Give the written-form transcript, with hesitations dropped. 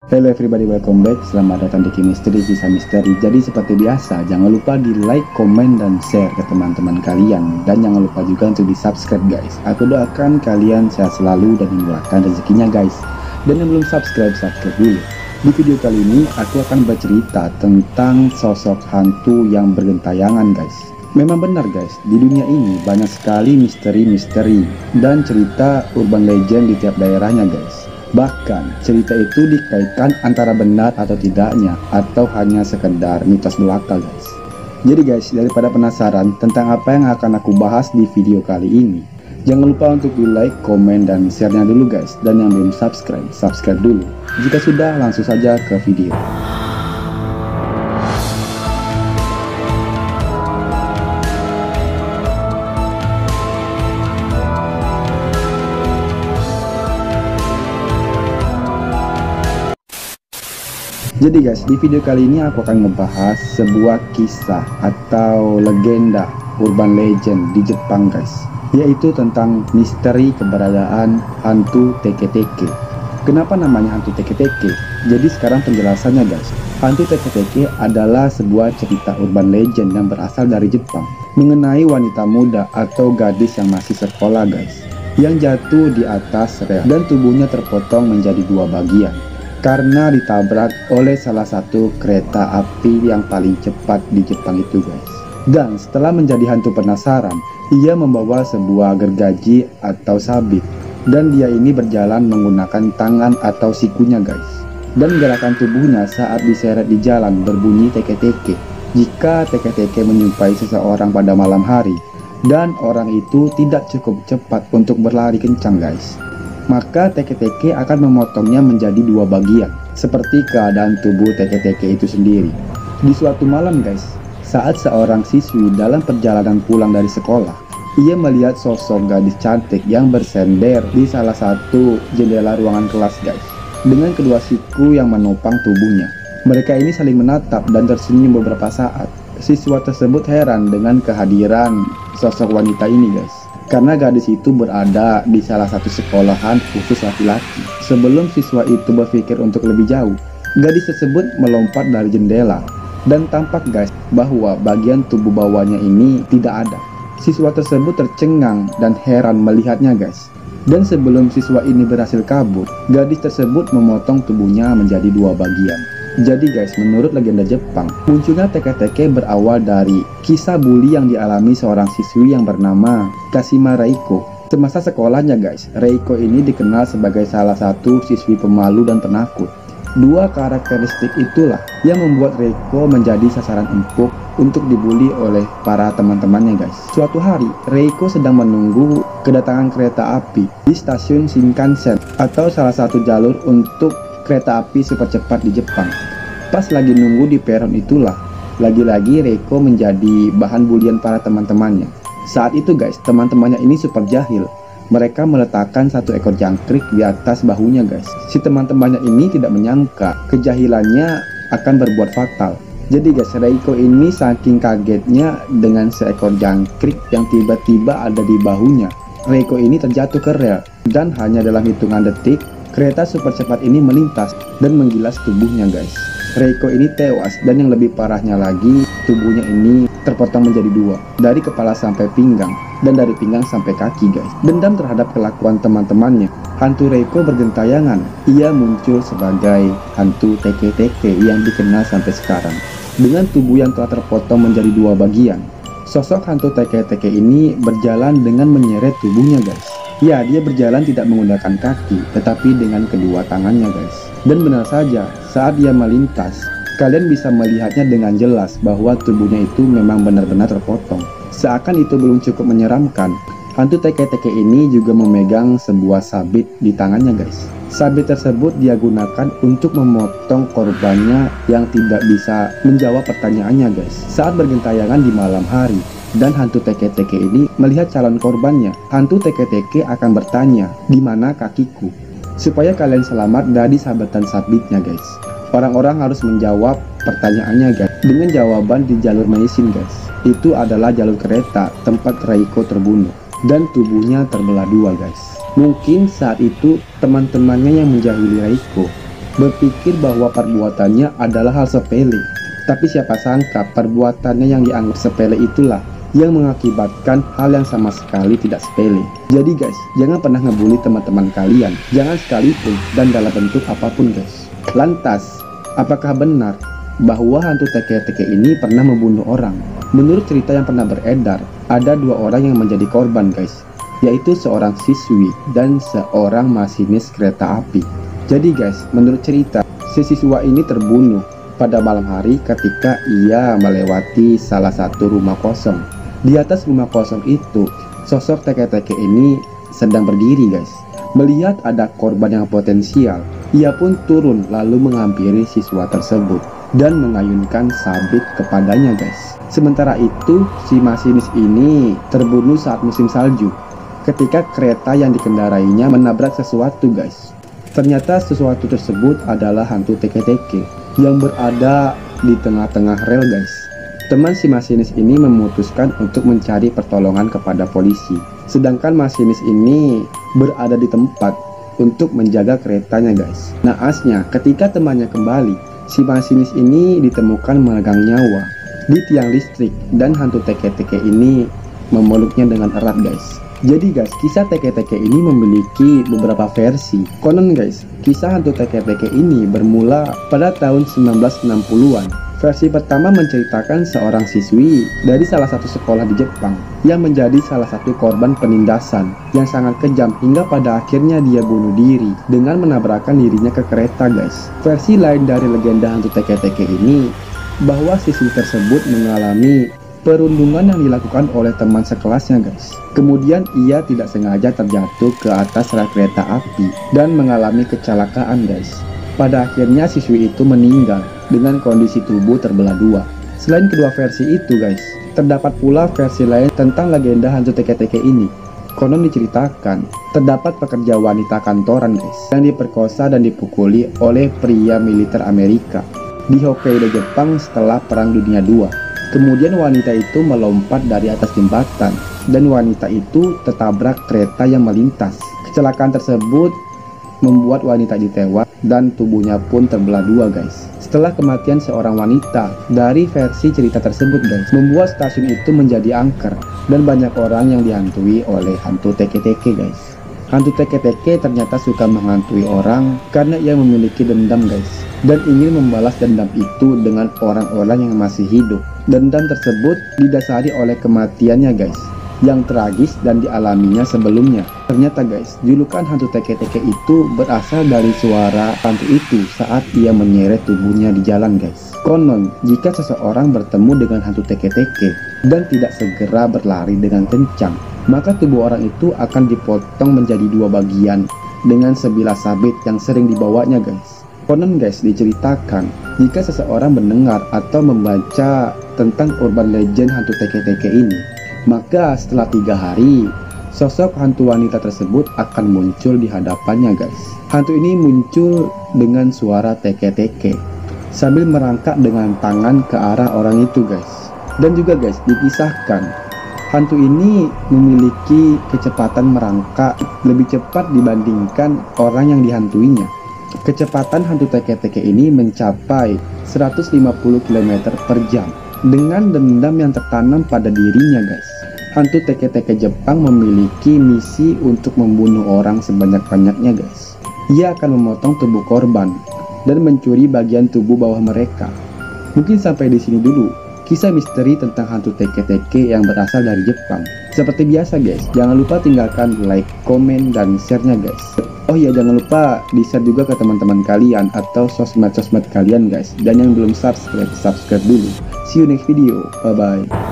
Hello everybody, welcome back. Selamat datang di Misteri Kisah Misteri. Jadi seperti biasa, jangan lupa di like, komen, dan share ke teman-teman kalian. Dan jangan lupa juga untuk di subscribe guys. Aku doakan kalian sehat selalu dan dimurahkan rezekinya guys. Dan yang belum subscribe, subscribe dulu. Di video kali ini aku akan bercerita tentang sosok hantu yang bergentayangan guys. Memang benar guys, di dunia ini banyak sekali misteri-misteri dan cerita urban legend di tiap daerahnya guys. Bahkan cerita itu dikaitkan antara benar atau tidaknya, atau hanya sekedar mitos belaka guys. Jadi guys, daripada penasaran tentang apa yang akan aku bahas di video kali ini, jangan lupa untuk di like, komen, dan share-nya dulu guys. Dan yang belum subscribe, subscribe dulu. Jika sudah, langsung saja ke video. Jadi guys, di video kali ini aku akan ngebahas sebuah kisah atau legenda urban legend di Jepang guys, yaitu tentang misteri keberadaan hantu teke-teke. Kenapa namanya hantu teke-teke? Jadi sekarang penjelasannya guys. Hantu teke-teke adalah sebuah cerita urban legend yang berasal dari Jepang, mengenai wanita muda atau gadis yang masih sekolah guys, yang jatuh di atas rel dan tubuhnya terpotong menjadi dua bagian karena ditabrak oleh salah satu kereta api yang paling cepat di Jepang itu guys. Dan setelah menjadi hantu penasaran, ia membawa sebuah gergaji atau sabit, dan dia ini berjalan menggunakan tangan atau sikunya guys. Dan gerakan tubuhnya saat diseret di jalan berbunyi teke-teke. Jika teke-teke menyupai seseorang pada malam hari dan orang itu tidak cukup cepat untuk berlari kencang guys, maka teke-teke akan memotongnya menjadi dua bagian, seperti keadaan tubuh teke-teke itu sendiri. Di suatu malam guys, saat seorang siswi dalam perjalanan pulang dari sekolah, ia melihat sosok gadis cantik yang bersender di salah satu jendela ruangan kelas guys, dengan kedua siku yang menopang tubuhnya. Mereka ini saling menatap dan tersenyum beberapa saat. Siswa tersebut heran dengan kehadiran sosok wanita ini guys, karena gadis itu berada di salah satu sekolahan khusus laki-laki. Sebelum siswa itu berpikir untuk lebih jauh, gadis tersebut melompat dari jendela, dan tampak guys bahwa bagian tubuh bawahnya ini tidak ada. Siswa tersebut tercengang dan heran melihatnya guys. Dan sebelum siswa ini berhasil kabur, gadis tersebut memotong tubuhnya menjadi dua bagian. Jadi guys, menurut legenda Jepang, munculnya teke-teke berawal dari kisah bully yang dialami seorang siswi yang bernama Kashima Reiko. Semasa sekolahnya guys, Reiko ini dikenal sebagai salah satu siswi pemalu dan penakut. Dua karakteristik itulah yang membuat Reiko menjadi sasaran empuk untuk dibully oleh para teman-temannya guys. Suatu hari, Reiko sedang menunggu kedatangan kereta api di stasiun Shinkansen, atau salah satu jalur untuk kereta api super cepat di Jepang. Pas lagi nunggu di peron itulah, lagi-lagi Reiko menjadi bahan bulian para teman-temannya. Saat itu guys, teman-temannya ini super jahil. Mereka meletakkan satu ekor jangkrik di atas bahunya guys. Si teman-temannya ini tidak menyangka kejahilannya akan berbuat fatal. Jadi guys, Reiko ini saking kagetnya dengan seekor jangkrik yang tiba-tiba ada di bahunya. Reiko ini terjatuh ke rel, dan hanya dalam hitungan detik kereta super cepat ini melintas dan menggilas tubuhnya guys. Reiko ini tewas, dan yang lebih parahnya lagi, tubuhnya ini terpotong menjadi dua, dari kepala sampai pinggang, dan dari pinggang sampai kaki guys. Dendam terhadap kelakuan teman-temannya, hantu Reiko bergentayangan. Ia muncul sebagai hantu teke-teke yang dikenal sampai sekarang. Dengan tubuh yang telah terpotong menjadi dua bagian, sosok hantu teke-teke ini berjalan dengan menyeret tubuhnya guys. Ya, dia berjalan tidak menggunakan kaki, tetapi dengan kedua tangannya guys. Dan benar saja, saat dia melintas, kalian bisa melihatnya dengan jelas bahwa tubuhnya itu memang benar-benar terpotong. Seakan itu belum cukup menyeramkan, hantu teke-teke ini juga memegang sebuah sabit di tangannya guys. Sabit tersebut dia gunakan untuk memotong korbannya yang tidak bisa menjawab pertanyaannya guys, saat bergentayangan di malam hari. Dan hantu teke-teke ini melihat calon korbannya. Hantu teke-teke akan bertanya, "Di mana kakiku?" Supaya kalian selamat dari sabetan sabitnya guys. Orang-orang harus menjawab pertanyaannya guys dengan jawaban di jalur medicine guys. Itu adalah jalur kereta tempat Reiko terbunuh dan tubuhnya terbelah dua guys. Mungkin saat itu teman-temannya yang menjahili Reiko. berpikir bahwa perbuatannya adalah hal sepele. Tapi siapa sangka perbuatannya yang dianggap sepele itulah yang mengakibatkan hal yang sama sekali tidak sepele. Jadi guys, jangan pernah ngebully teman-teman kalian, jangan sekalipun dan dalam bentuk apapun guys. Lantas, apakah benar bahwa hantu teke-teke ini pernah membunuh orang? Menurut cerita yang pernah beredar, ada dua orang yang menjadi korban guys, yaitu seorang siswi dan seorang masinis kereta api. Jadi guys, menurut cerita, si siswa ini terbunuh pada malam hari ketika ia melewati salah satu rumah kosong. Di atas rumah kosong itu, sosok teke-teke ini sedang berdiri guys. Melihat ada korban yang potensial, ia pun turun lalu menghampiri siswa tersebut dan mengayunkan sabit kepadanya guys. Sementara itu, si masinis ini terbunuh saat musim salju ketika kereta yang dikendarainya menabrak sesuatu guys. Ternyata sesuatu tersebut adalah hantu teke-teke yang berada di tengah-tengah rel guys. Teman si masinis ini memutuskan untuk mencari pertolongan kepada polisi, sedangkan masinis ini berada di tempat untuk menjaga keretanya guys. Naasnya, ketika temannya kembali, si masinis ini ditemukan memegang nyawa di tiang listrik dan hantu teke-teke ini memeluknya dengan erat guys. Jadi guys, kisah teke-teke ini memiliki beberapa versi. Konon guys, kisah hantu teke-teke ini bermula pada tahun 1960-an. Versi pertama menceritakan seorang siswi dari salah satu sekolah di Jepang yang menjadi salah satu korban penindasan yang sangat kejam hingga pada akhirnya dia bunuh diri dengan menabrakkan dirinya ke kereta guys. Versi lain dari legenda hantu teke-teke ini bahwa siswi tersebut mengalami perundungan yang dilakukan oleh teman sekelasnya guys. Kemudian ia tidak sengaja terjatuh ke atas rel kereta api dan mengalami kecelakaan guys. Pada akhirnya siswi itu meninggal dengan kondisi tubuh terbelah dua. Selain kedua versi itu guys, terdapat pula versi lain tentang legenda hantu teke-teke ini. Konon diceritakan terdapat pekerja wanita kantoran guys yang diperkosa dan dipukuli oleh pria militer Amerika di Hokkaido, Jepang setelah Perang Dunia II. Kemudian wanita itu melompat dari atas jembatan dan wanita itu tertabrak kereta yang melintas. Kecelakaan tersebut membuat wanita ditewas dan tubuhnya pun terbelah dua guys. Setelah kematian seorang wanita, dari versi cerita tersebut guys, membuat stasiun itu menjadi angker dan banyak orang yang dihantui oleh hantu teke-teke guys. Hantu teke-teke ternyata suka menghantui orang karena ia memiliki dendam guys, dan ingin membalas dendam itu dengan orang-orang yang masih hidup. Dendam tersebut didasari oleh kematiannya guys, yang tragis dan dialaminya sebelumnya. Ternyata guys, julukan hantu teke-teke itu berasal dari suara hantu itu saat ia menyeret tubuhnya di jalan guys. Konon, jika seseorang bertemu dengan hantu teke-teke dan tidak segera berlari dengan kencang, maka tubuh orang itu akan dipotong menjadi dua bagian dengan sebilah sabit yang sering dibawanya guys. Konon guys, diceritakan jika seseorang mendengar atau membaca tentang urban legend hantu teke-teke ini, maka setelah 3 hari, sosok hantu wanita tersebut akan muncul di hadapannya guys. Hantu ini muncul dengan suara teke-teke sambil merangkak dengan tangan ke arah orang itu guys. Dan juga guys, dikisahkan hantu ini memiliki kecepatan merangkak lebih cepat dibandingkan orang yang dihantuinya. Kecepatan hantu teke-teke ini mencapai 150 km per jam dengan dendam yang tertanam pada dirinya guys. Hantu teke-teke Jepang memiliki misi untuk membunuh orang sebanyak-banyaknya guys. Ia akan memotong tubuh korban dan mencuri bagian tubuh bawah mereka. Mungkin sampai di sini dulu kisah misteri tentang hantu teke-teke yang berasal dari Jepang. Seperti biasa guys, jangan lupa tinggalkan like, komen, dan share-nya guys. Oh iya, jangan lupa di-share juga ke teman-teman kalian atau sosmed-sosmed kalian guys. Dan yang belum subscribe, subscribe dulu. See you next video, bye-bye.